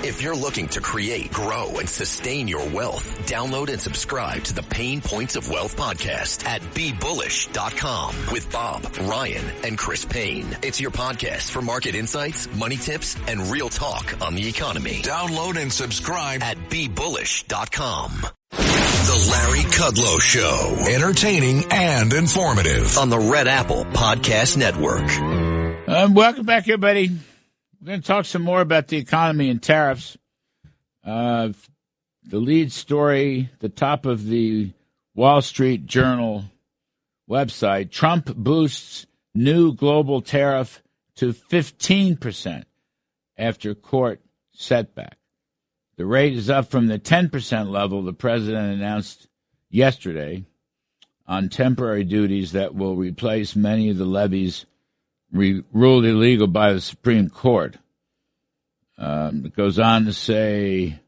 If you're looking to create, grow, and sustain your wealth, download and subscribe to the Pain Points of Wealth podcast at BeBullish.com with Bob, Ryan, and Chris Payne. It's your podcast for market insights, money tips, and real talk on the economy. Download and subscribe at BeBullish.com. The Larry Kudlow Show. Entertaining and informative on the Red Apple Podcast Network. Welcome back, everybody. We're going to talk some more about the economy and tariffs. The lead story, the top of the Wall Street Journal website, Trump boosts new global tariff to 15% after court setback. The rate is up from the 10% level the president announced yesterday on temporary duties that will replace many of the levies ruled illegal by the Supreme Court. It goes on to say,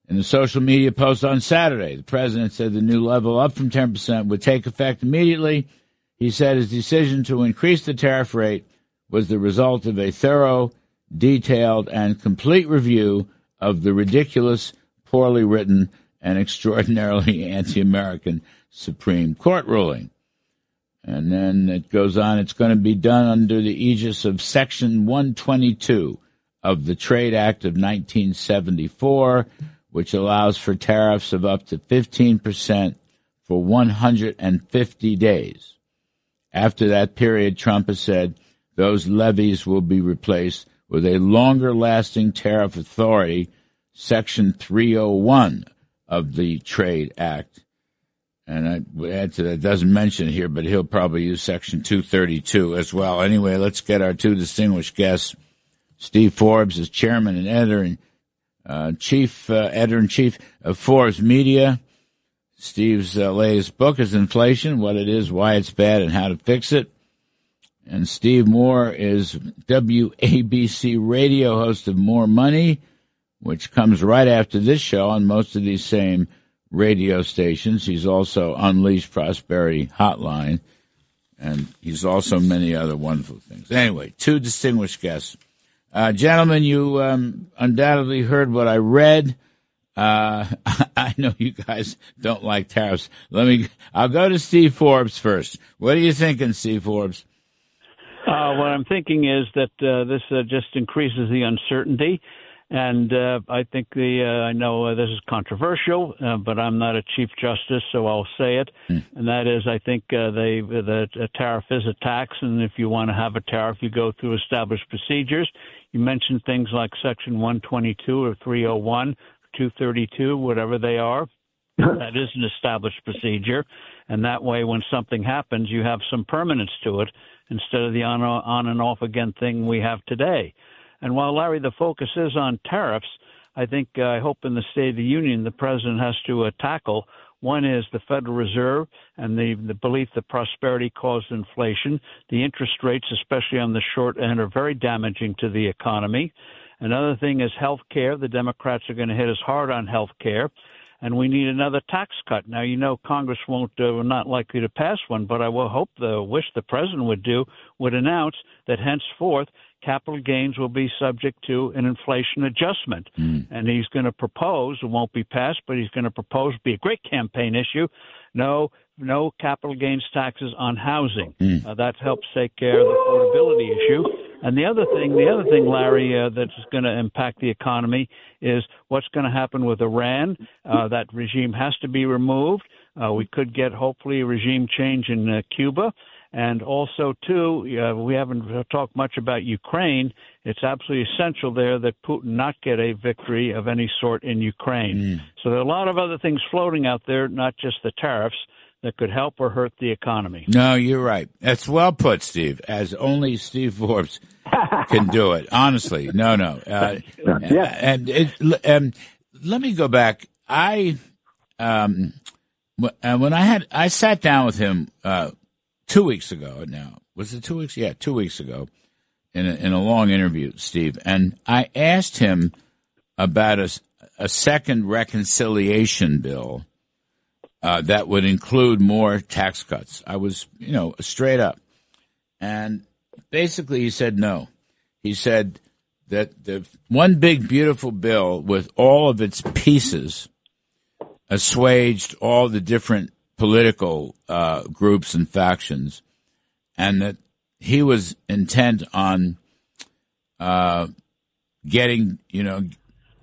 in a social media post on Saturday, the president said the new level up from 10% would take effect immediately. He said his decision to increase the tariff rate was the result of a thorough, detailed, and complete review of the ridiculous, poorly written, and extraordinarily anti-American Supreme Court ruling. And then it goes on, it's going to be done under the aegis of Section 122 of the Trade Act of 1974, which allows for tariffs of up to 15% for 150 days. After that period, Trump has said those levies will be replaced with a longer-lasting tariff authority, Section 301 of the Trade Act. And I would add to that, it doesn't mention it here, but he'll probably use Section 232 as well. Anyway, let's get our two distinguished guests. Steve Forbes is chairman and editor and chief editor-in-chief of Forbes Media. Steve's latest book is Inflation, What It Is, Why It's Bad, and How to Fix It. And Steve Moore is WABC radio host of More Money, which comes right after this show on most of these same radio stations. He's also Unleashed Prosperity Hotline, and he's also many other wonderful things. Anyway, two distinguished guests. Gentlemen, you undoubtedly heard what I read. I know you guys don't like tariffs. I'll go to Steve Forbes first. What are you thinking, Steve Forbes? What I'm thinking is that this just increases the uncertainty. And I think I know this is controversial, but I'm not a chief justice, so I'll say it. And that is, I think the tariff is a tax, and if you want to have a tariff, you go through established procedures. You mentioned things like Section 122 or 301, 232, whatever they are. That is an established procedure, and that way, when something happens, you have some permanence to it instead of the on and off again thing we have today. And while, Larry, the focus is on tariffs, I hope in the State of the Union the president has to tackle. One is the Federal Reserve and the belief that prosperity caused inflation. The interest rates, especially on the short end, are very damaging to the economy. Another thing is health care. The Democrats are going to hit us hard on health care. And we need another tax cut. Now, Congress we're not likely to pass one, but I will wish the president would announce that henceforth capital gains will be subject to an inflation adjustment. And he's going to propose, it won't be passed, but he's going to propose, be a great campaign issue, no capital gains taxes on housing. That helps take care of the affordability issue. And the other thing, Larry, that's going to impact the economy is what's going to happen with Iran. That regime has to be removed. We could get, hopefully, a regime change in Cuba. And also, too, we haven't talked much about Ukraine. It's absolutely essential there that Putin not get a victory of any sort in Ukraine. So there are a lot of other things floating out there, not just the tariffs, that could help or hurt the economy. No, you're right. That's well put, Steve, as only Steve Forbes can do it. Honestly, no. And let me go back. I sat down with him 2 weeks ago now. Was it 2 weeks? Yeah, 2 weeks ago in a long interview, Steve. And I asked him about a second reconciliation bill that would include more tax cuts. I was, straight up. And basically he said no. He said that the one big beautiful bill with all of its pieces assuaged all the different political groups and factions, and that he was intent on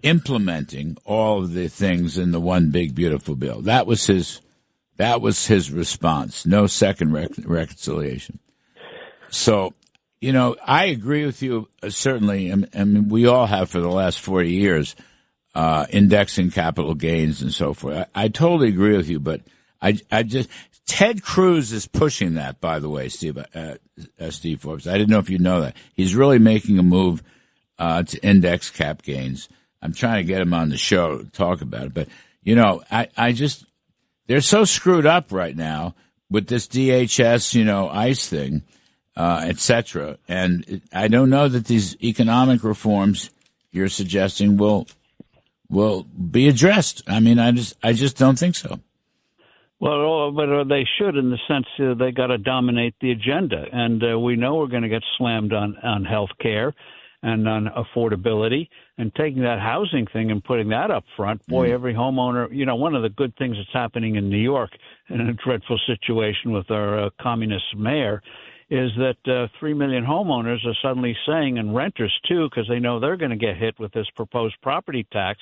implementing all of the things in the one big beautiful bill. That was his response. No second reconciliation. So, I agree with you, certainly. I mean, we all have for the last 40 years, indexing capital gains and so forth. I totally agree with you, but Ted Cruz is pushing that, by the way, Steve Forbes. I didn't know if you know that. He's really making a move to index cap gains. I'm trying to get him on the show to talk about it. But, they're so screwed up right now with this DHS, ICE thing, et cetera. And I don't know that these economic reforms you're suggesting will be addressed. I mean, I just don't think so. Well, but they should, in the sense they got to dominate the agenda. And we know we're going to get slammed on health care and on affordability, and taking that housing thing and putting that up front. Boy, every homeowner, one of the good things that's happening in New York in a dreadful situation with our communist mayor is that 3 million homeowners are suddenly saying, and renters too, because they know they're going to get hit with this proposed property tax.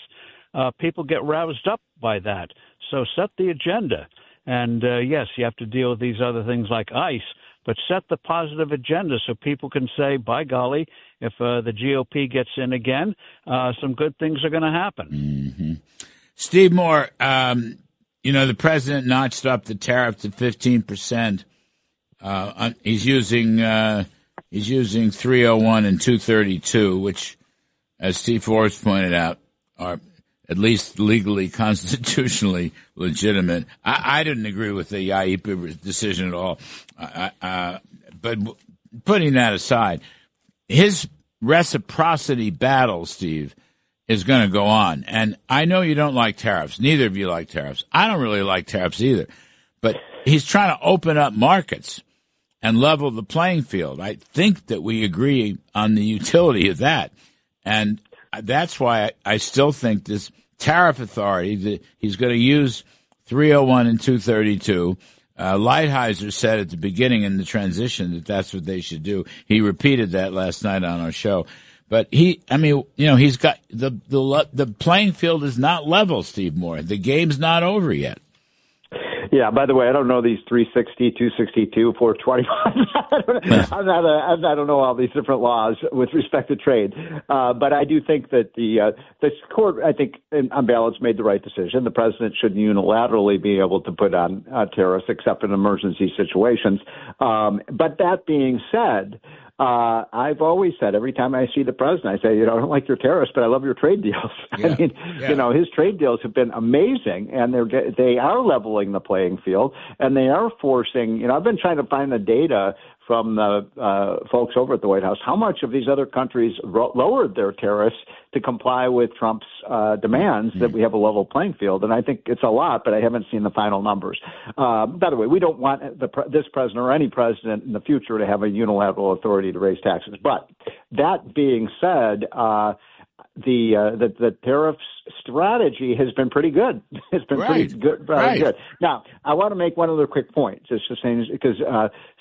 People get roused up by that. So set the agenda. And yes, you have to deal with these other things like ICE, but set the positive agenda so people can say, by golly, if the GOP gets in again, some good things are going to happen. Mm-hmm. Steve Moore, the president notched up the tariff to 15%. He's using 301 and 232, which, as Steve Forbes pointed out, are at least legally, constitutionally legitimate. I didn't agree with the IEPA decision at all. But putting that aside, his reciprocity battle, Steve, is going to go on. And I know you don't like tariffs. Neither of you like tariffs. I don't really like tariffs either. But he's trying to open up markets and level the playing field. I think that we agree on the utility of that. And that's why I still think this tariff authority, that he's going to use 301 and 232. Lighthizer said at the beginning in the transition that that's what they should do. He repeated that last night on our show. But he's got the playing field is not level, Steve Moore. The game's not over yet. Yeah, by the way, I don't know these 360, 262, 425. I don't know all these different laws with respect to trade. But I do think that the court, I think, on balance, made the right decision. The president shouldn't unilaterally be able to put on tariffs except in emergency situations. But that being said, I've always said, every time I see the president, I say, I don't like your tariffs, but I love your trade deals. Yeah, his trade deals have been amazing, and they are leveling the playing field, and they are forcing, I've been trying to find the data from the folks over at the White House, how much of these other countries lowered their tariffs to comply with Trump's demands that we have a level playing field. And I think it's a lot, but I haven't seen the final numbers. By the way, we don't want this president or any president in the future to have a unilateral authority to raise taxes. But that being said, the tariffs strategy has been pretty good. It's been pretty good. Good. Now, I want to make one other quick point, just to say, because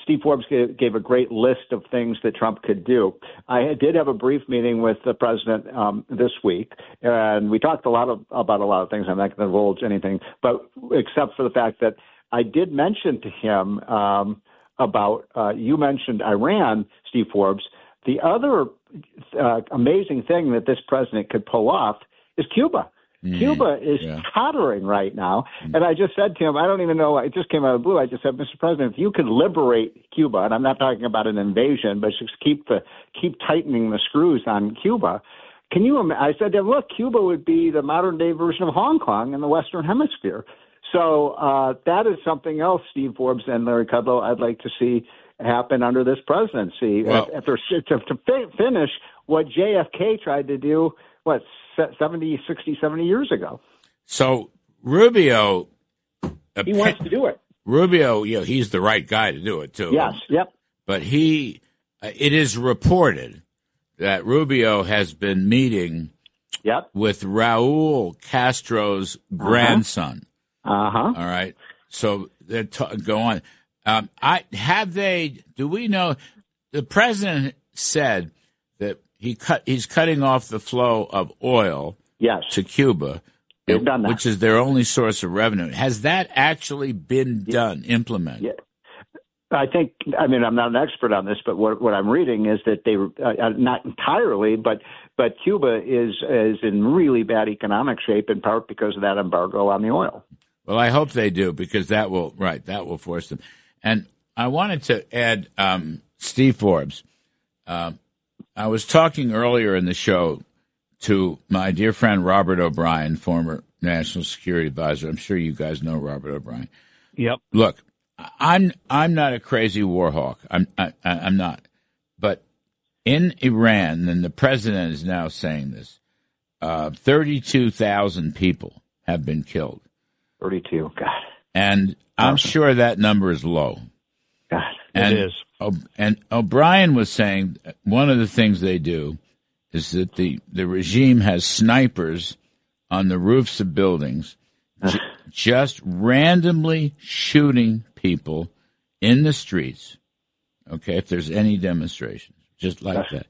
Steve Forbes gave a great list of things that Trump could do. I did have a brief meeting with the president this week, and we talked about a lot of things. I'm not going to divulge anything, but except for the fact that I did mention to him about you mentioned Iran, Steve Forbes. The other amazing thing that this president could pull off is Cuba. Cuba is tottering right now. And I just said to him, I don't even know, it just came out of the blue. I just said, Mr. President, if you could liberate Cuba, and I'm not talking about an invasion, but just keep tightening the screws on Cuba. I said to him, look, Cuba would be the modern day version of Hong Kong in the Western Hemisphere. So that is something else, Steve Forbes and Larry Kudlow, I'd like to see happen under this presidency. Well, to finish what JFK tried to do, 70 years ago. So Rubio, he wants to do it. Rubio, he's the right guy to do it too. Yes, yep. But it is reported that Rubio has been meeting with Raul Castro's grandson. All right. So they're go on. Do we know the president said that he's cutting off the flow of oil to Cuba, which is their only source of revenue. Has that actually been implemented? Yeah. I'm not an expert on this, but what I'm reading is that they not entirely, but Cuba is in really bad economic shape in part because of that embargo on the oil. Well, I hope they do, because that will force them. And I wanted to add Steve Forbes. I was talking earlier in the show to my dear friend Robert O'Brien, former National Security Advisor. I'm sure you guys know Robert O'Brien. Yep. Look, I'm not a crazy war hawk. I'm not. But in Iran, and the president is now saying this, 32,000 people have been killed. 32, God. And I'm sure that number is low. God, and, it is. And O'Brien was saying one of the things they do is that the regime has snipers on the roofs of buildings just randomly shooting people in the streets, okay, if there's any demonstrations, just like that.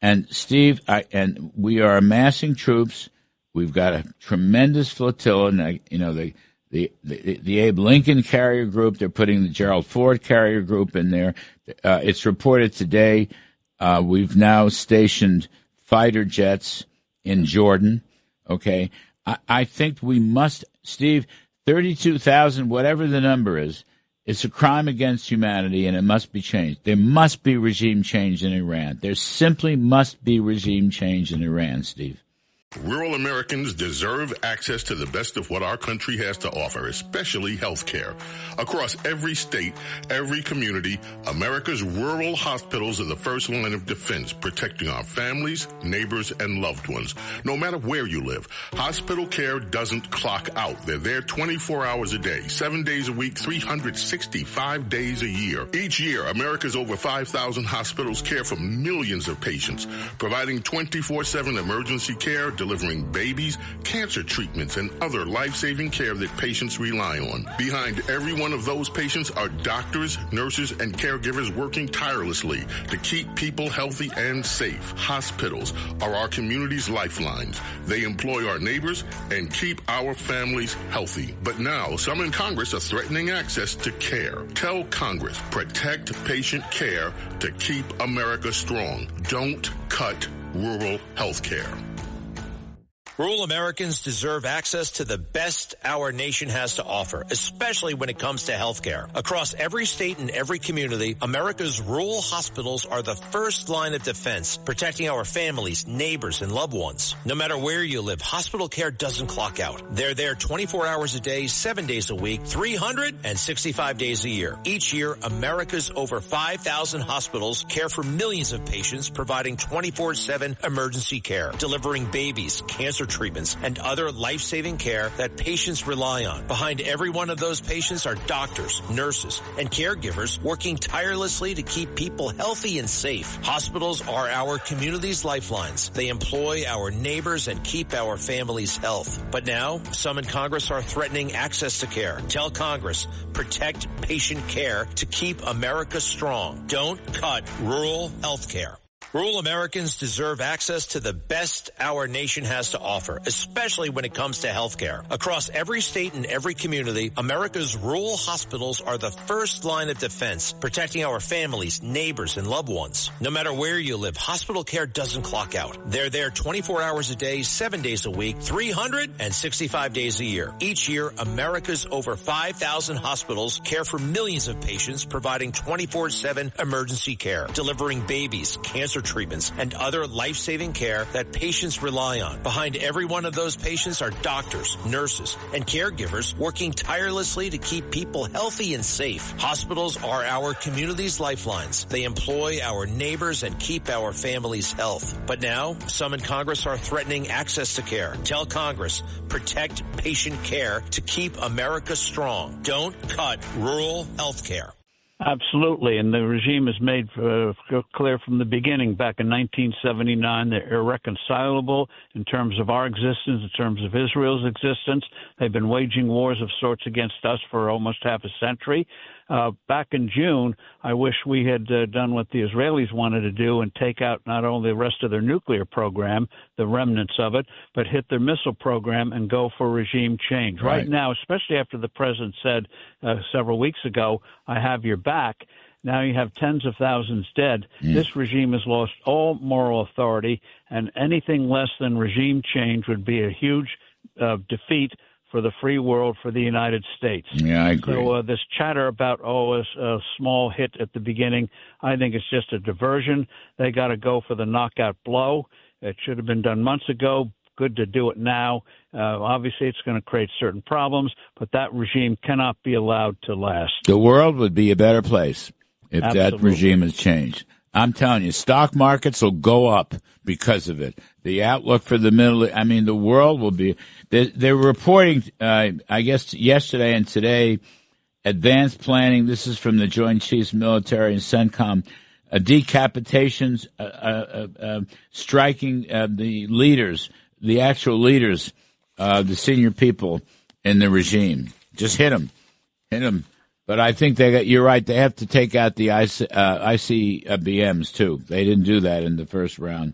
And Steve, and we are amassing troops. We've got a tremendous flotilla, and the Abe Lincoln carrier group. They're putting the Gerald Ford carrier group in there. It's reported today we've now stationed fighter jets in Jordan. Okay, I think we must, Steve. 32,000, whatever the number is, it's a crime against humanity, and it must be changed. There must be regime change in Iran. There simply must be regime change in Iran, Steve. Rural Americans deserve access to the best of what our country has to offer, especially health care. Across every state, every community, America's rural hospitals are the first line of defense, protecting our families, neighbors, and loved ones. No matter where you live, hospital care doesn't clock out. They're there 24 hours a day, 7 days a week, 365 days a year. Each year, America's over 5,000 hospitals care for millions of patients, providing 24/7 emergency care, delivering babies, cancer treatments, and other life-saving care that patients rely on. Behind every one of those patients are doctors, nurses, and caregivers working tirelessly to keep people healthy and safe. Hospitals are our community's lifelines. They employ our neighbors and keep our families healthy. But now, some in Congress are threatening access to care. Tell Congress, protect patient care to keep America strong. Don't cut rural health care. Rural Americans deserve access to the best our nation has to offer, especially when it comes to health care. Across every state and every community, America's rural hospitals are the first line of defense, protecting our families, neighbors, and loved ones. No matter where you live, hospital care doesn't clock out. They're there 24 hours a day, 7 days a week, 365 days a year. Each year, America's over 5,000 hospitals care for millions of patients, providing 24/7 emergency care, delivering babies, cancer treatments, and other life-saving care that patients rely on. Behind every one of those patients are doctors, nurses, and caregivers working tirelessly to keep people healthy and safe. Hospitals are our community's lifelines. They employ our neighbors and keep our families' health. But now, some in Congress are threatening access to care. Tell Congress, protect patient care to keep America strong. Don't cut rural health care. Rural Americans deserve access to the best our nation has to offer, especially when it comes to health care. Across every state and every community, America's rural hospitals are the first line of defense, protecting our families, neighbors, and loved ones. No matter where you live, hospital care doesn't clock out. They're there 24 hours a day, 7 days a week, 365 days a year. Each year, America's over 5,000 hospitals care for millions of patients, providing 24/7 emergency care, delivering babies, cancer treatments, and other life-saving care that patients rely on. Behind every one of those patients are doctors, nurses, and caregivers working tirelessly to keep people healthy and safe. Hospitals are our community's lifelines. They employ our neighbors and keep our families' health. But now, some in Congress are threatening access to care. Tell Congress, protect patient care to keep America strong. Don't cut rural health care. Absolutely, and the regime has made clear from the beginning, back in 1979, they're irreconcilable in terms of our existence, in terms of Israel's existence. They've been waging wars of sorts against us for almost half a century. Back in June, I wish we had done what the Israelis wanted to do and take out not only the rest of their nuclear program, the remnants of it, but hit their missile program and go for regime change. Right now, especially after the president said several weeks ago, I have your back. Now you have tens of thousands dead. This regime has lost all moral authority, and anything less than regime change would be a huge defeat for the free world, for the United States. Yeah, I agree. So this chatter about, a small hit at the beginning, I think it's just a diversion. They got to go for the knockout blow. It should have been done months ago. Good to do it now. Obviously, it's going to create certain problems, but that regime cannot be allowed to last. The world would be a better place if that regime has changed. I'm telling you, stock markets will go up because of it. The outlook for the the world will be, they're reporting, I guess yesterday and today, advanced planning. This is from the Joint Chiefs Military and CENTCOM, decapitations, striking, the leaders, the actual leaders, the senior people in the regime. Just hit them. But I think you're right. They have to take out the ICBMs too. They didn't do that in the first round.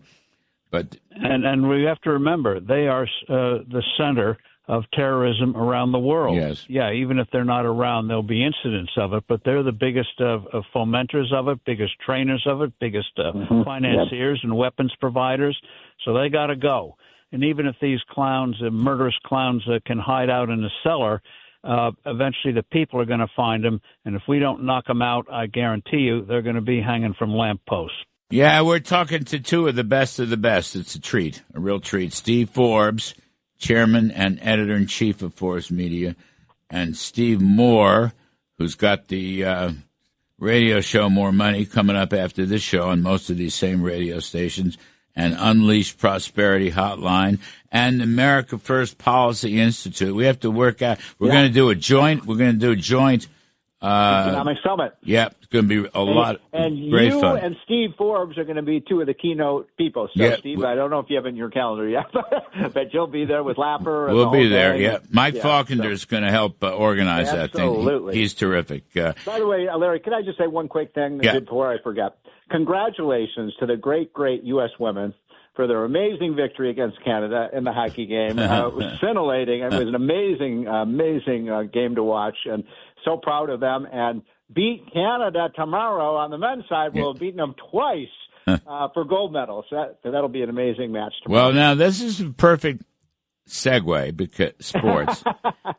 And we have to remember, they are the center of terrorism around the world. Yes. Yeah, even if they're not around, there'll be incidents of it, but they're the biggest of fomenters of it, biggest trainers of it, biggest financiers and weapons providers. So they got to go. And even if these clowns, murderous clowns, can hide out in a cellar, eventually the people are going to find them. And if we don't knock them out, I guarantee you they're going to be hanging from lampposts. Yeah, we're talking to two of the best. It's a treat, a real treat. Steve Forbes, chairman and editor-in-chief of Forbes Media, and Steve Moore, who's got the radio show More Money coming up after this show on most of these same radio stations, and Unleashed Prosperity Hotline, and America First Policy Institute. We have to work out. We're going to do a joint. Economic Summit. Yeah, it's going to be a lot and great you fun. And Steve Forbes are going to be two of the keynote people. So, Steve, I don't know if you have it in your calendar yet, but you'll be there with Lapper. We'll be there, yeah. Mike Faulkner is going to help organize that thing. Absolutely. He's terrific. By the way, Larry, can I just say one quick thing before I forget? Congratulations to the great U.S. women for their amazing victory against Canada in the hockey game. It was scintillating. It was an amazing game to watch, and so proud of them. And beat Canada tomorrow on the men's side. We'll have beaten them twice for gold medals. That'll be an amazing match tomorrow. Well, now this is a perfect segue because sports.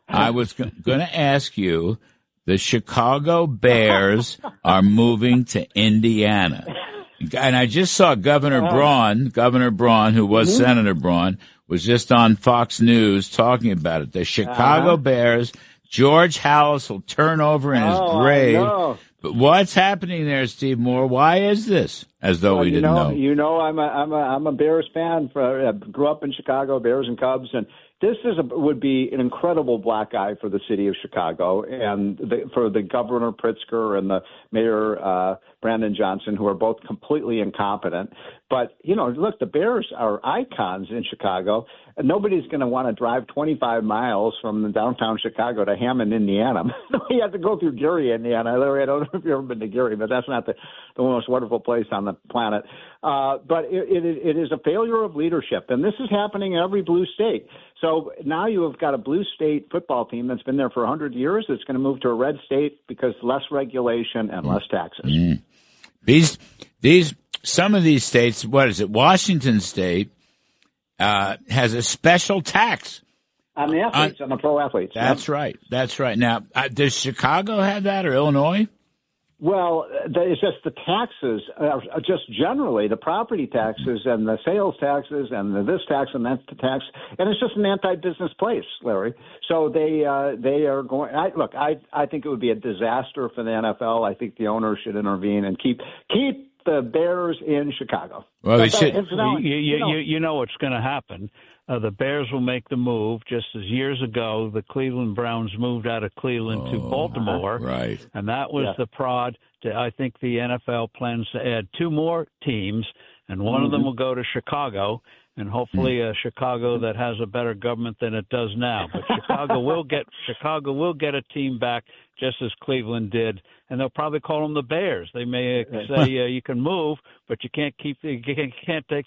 I was going to ask you, the Chicago Bears are moving to Indiana. And I just saw Governor Braun, who was Senator Braun, was just on Fox News talking about it. The Chicago Bears, George Hallis will turn over in his grave. But what's happening there, Steve Moore? Why is this? As though we didn't know. You know, I'm a Bears fan. Grew up in Chicago, Bears and Cubs, and this would be an incredible black eye for the city of Chicago and for the Governor Pritzker and the Mayor Brandon Johnson, who are both completely incompetent. But, look, the Bears are icons in Chicago. And nobody's going to want to drive 25 miles from downtown Chicago to Hammond, Indiana. You have to go through Gary, Indiana. Larry, I don't know if you've ever been to Gary, but that's not the most wonderful place on the planet. But it is a failure of leadership, and this is happening in every blue state. So now you have got a blue state football team that's been there for 100 years that's going to move to a red state because less regulation and less taxes. Some of these states, what is it? Washington State has a special tax on the athletes, on the pro athletes. That's right. Now, does Chicago have that or Illinois? Well, it's just the taxes, just generally the property taxes and the sales taxes and this tax and that tax, and it's just an anti-business place, Larry. So they are going. I think it would be a disaster for the NFL. I think the owners should intervene and keep the Bears in Chicago. Well, they should. You know what's going to happen. The Bears will make the move, just as years ago the Cleveland Browns moved out of Cleveland to Baltimore. Right. And that was the prod to, I think the NFL plans to add 2 more teams, and one of them will go to Chicago, and hopefully Chicago that has a better government than it does now. But Chicago will get a team back, just as Cleveland did, and they'll probably call them the Bears. They may say you can move, but you can't take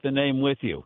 the name with you.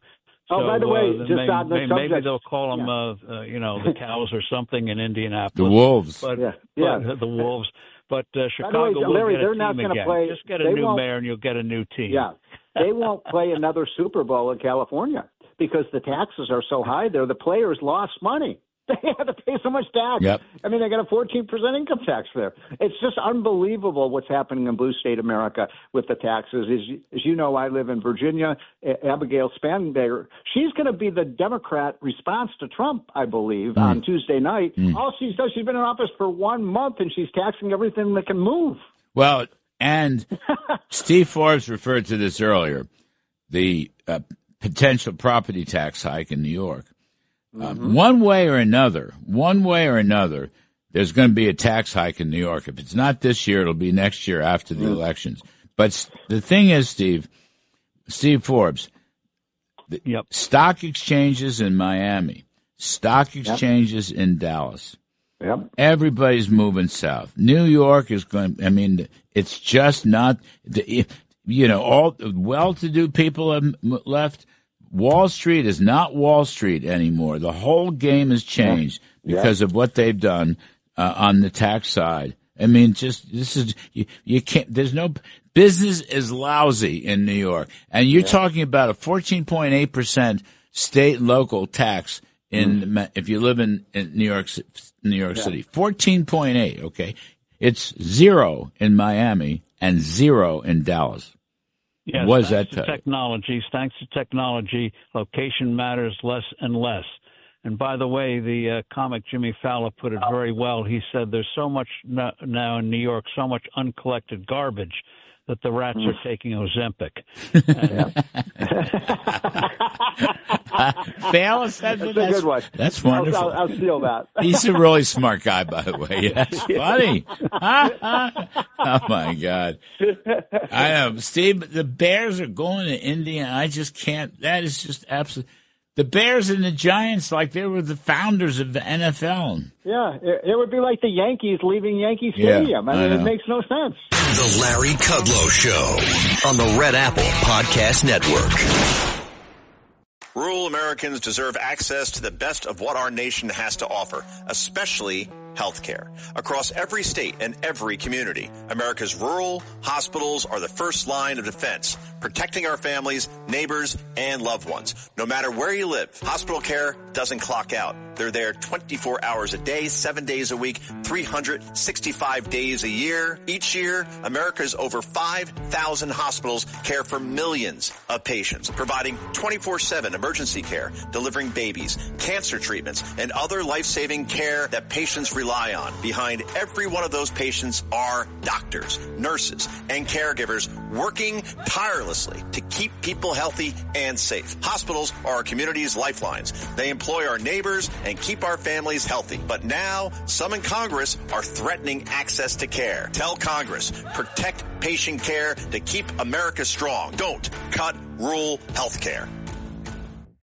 So, by the way, just on the subject, maybe they'll call them, the Cows or something in Indianapolis. The Wolves. But the Wolves. But Chicago will Larry, get a team again. Just get a new mayor and you'll get a new team. Yeah, they won't play another Super Bowl in California because the taxes are so high there. The players lost money. They had to pay so much tax. Yep. I mean, they got a 14% income tax there. It's just unbelievable what's happening in blue state America with the taxes. As you know, I live in Virginia. Abigail Spanberger, she's going to be the Democrat response to Trump, I believe, on Tuesday night. All she does, she's been in office for 1 month, and she's taxing everything that can move. Well, and Steve Forbes referred to this earlier, the potential property tax hike in New York. One way or another, there's going to be a tax hike in New York. If it's not this year, it'll be next year after the elections. But the thing is, Steve Forbes, stock exchanges in Miami, stock exchanges in Dallas. Yep. Everybody's moving south. New York is going, it's just not, all well-to-do people have left. Wall Street is not Wall Street anymore. The whole game has changed because of what they've done on the tax side. I mean, you can't. There's no business is lousy in New York, and you're talking about a 14.8% state and local tax if you live in New York City. 14.8. Okay, it's 0 in Miami and 0 in Dallas. Yes, what is thanks that? Thanks to technology, location matters less and less. And by the way, the comic Jimmy Fallon put it very well. He said there's so much now in New York, so much uncollected garbage that the rats are taking Ozempic. Fallon said that's a good one. That's wonderful. I'll steal that. He's a really smart guy, by the way. That's funny. Oh, my God. I know. Steve, the Bears are going to India. I just can't. That is just absolutely. The Bears and the Giants, like they were the founders of the NFL. Yeah, it would be like the Yankees leaving Yankee Stadium. I mean, it makes no sense. The Larry Kudlow Show on the Red Apple Podcast Network. Rural Americans deserve access to the best of what our nation has to offer, especially health care. Across every state and every community, America's rural hospitals are the first line of defense, protecting our families, neighbors, and loved ones. No matter where you live, hospital care doesn't clock out. They're there 24 hours a day, 7 days a week, 365 days a year. Each year, America's over 5,000 hospitals care for millions of patients, providing 24/7 emergency care, delivering babies, cancer treatments, and other life-saving care that patients rely on. Behind every one of those patients are doctors, nurses, and caregivers working tirelessly to keep people healthy and safe. Hospitals are our community's lifelines. They employ our neighbors and keep our families healthy. But now, some in Congress are threatening access to care. Tell Congress, protect patient care to keep America strong. Don't cut rural health care.